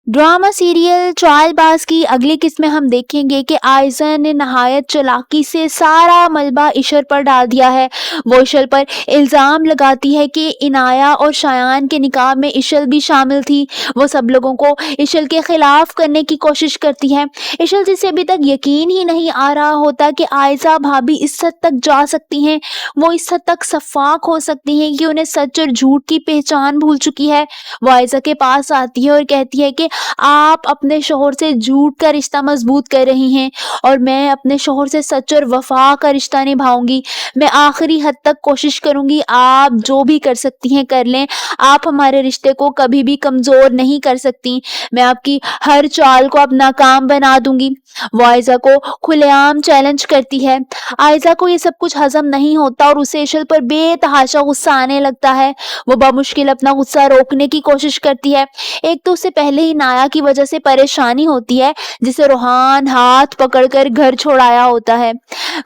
Drama serial Chaalbaaz की अगली किस्त में हम देखेंगे कि आयजा ने नहायत चालाकी से सारा मलबा इशर पर डाल दिया है। वो इशल पर इल्ज़ाम लगाती है कि इनाया और शायान के निकाह में इशल भी शामिल थी। वो सब लोगों को इशल के खिलाफ करने की कोशिश करती है। इशल, जिसे अभी तक यकीन ही नहीं आ रहा होता कि आयजा भाभी इस हद तक जा सकती हैं, वो इस हद तक शफ़ाक हो सकती हैं कि उन्हें सच और झूठ की पहचान भूल चुकी है। वो आयजा के पास आती है और कहती है कि आप अपने शौहर से झूठ का रिश्ता मजबूत कर रही हैं और मैं अपने शौहर से सच और वफा का रिश्ता निभाऊंगी। मैं आखिरी हद तक कोशिश करूंगी, आप जो भी कर सकती हैं कर लें, आप हमारे रिश्ते को कभी भी कमजोर नहीं कर सकती। मैं आपकी हर चाल को अब नाकाम बना दूंगी। वो आयजा को खुलेआम चैलेंज करती है। आयजा को ये सब कुछ हजम नहीं होता और उसे इशल पर बेतहाशा गुस्सा आने लगता है। वो बामुश्किल अपना गुस्सा रोकने की कोशिश करती है। एक तो उसे पहले ही नाया की वजह से परेशानी होती है, जिसे रोहान हाथ पकड़कर घर छोड़ाया होता है।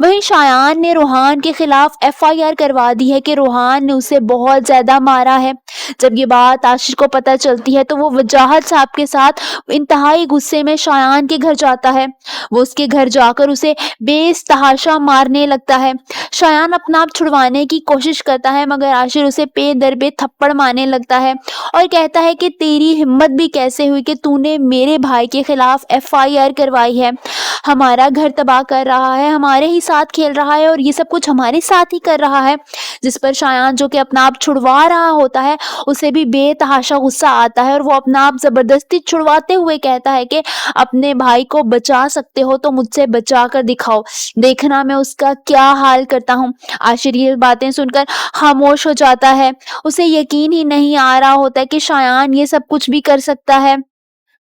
वहीं शायान ने रोहान के खिलाफ एफआईआर करवा दी है कि रोहान ने उसे बहुत ज्यादा मारा है। जब ये बात आशिर को पता चलती है तो वो वजाहत साहब के साथ इंतहाई गुस्से में शायान के घर जाता है। वो उसके घर जाकर उसे बेतहाशा मारने लगता है। शायान अपना आप छुड़वाने की कोशिश करता है, मगर आशिर उसे पे दर पे थप्पड़ मारने लगता है और कहता है कि तेरी हिम्मत भी कैसे हुई कि तूने मेरे भाई के खिलाफ एफआईआर करवाई है। हमारा घर तबाह कर रहा है, हमारे ही साथ खेल रहा है और ये सब कुछ हमारे साथ ही कर रहा है। जिस पर शायान, जो कि अपना आप छुड़वा रहा होता है, उसे भी बेतहाशा गुस्सा आता है और वो अपना आप जबरदस्ती छुड़वाते हुए कहता है कि अपने भाई को बचा सकते हो तो मुझसे बचा कर दिखाओ, देखना मैं उसका क्या हाल करता हूँ। आशिर ये बातें सुनकर खामोश हो जाता है। उसे यकीन ही नहीं आ रहा होता है कि शायान ये सब कुछ भी कर सकता है।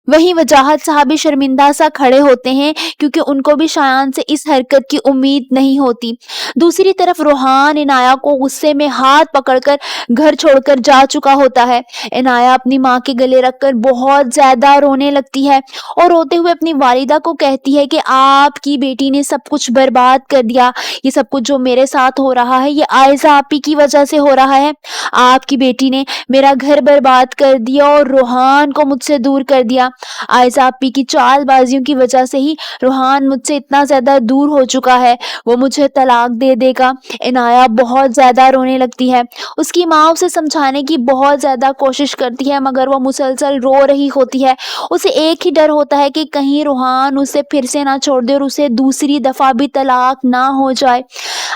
वहीं वजाहत साहब भी शर्मिंदा सा खड़े होते हैं, क्योंकि उनको भी शायान से इस हरकत की उम्मीद नहीं होती। दूसरी तरफ रोहान इनाया को गुस्से में हाथ पकड़कर घर छोड़कर जा चुका होता है। इनाया अपनी माँ के गले रखकर बहुत ज्यादा रोने लगती है और रोते हुए अपनी वालिदा को कहती है कि आपकी बेटी ने सब कुछ बर्बाद कर दिया। ये सब कुछ जो मेरे साथ हो रहा है, ये आयजा आपी की वजह से हो रहा है। आपकी बेटी ने मेरा घर बर्बाद कर दिया और रोहान को मुझसे दूर कर दिया। आयजा आपी की चालबाजियों की वजह से ही रोहान मुझसे इतना ज्यादा दूर हो चुका है, वो मुझे तलाक दे देगा। इनाया बहुत ज्यादा रोने लगती है। उसकी माँ उसे समझाने की बहुत ज्यादा कोशिश करती है, मगर वो मुसलसल रो रही होती है। उसे एक ही डर होता है कि कहीं रोहान उसे फिर से ना छोड़ दे और उसे दूसरी दफा भी तलाक ना हो जाए।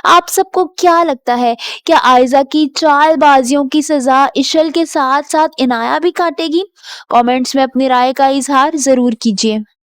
आप सबको क्या लगता है, क्या आयजा की चालबाजियों की सजा इशल के साथ साथ इनाया भी काटेगी? कमेंट्स में अपनी राय का इजहार जरूर कीजिए।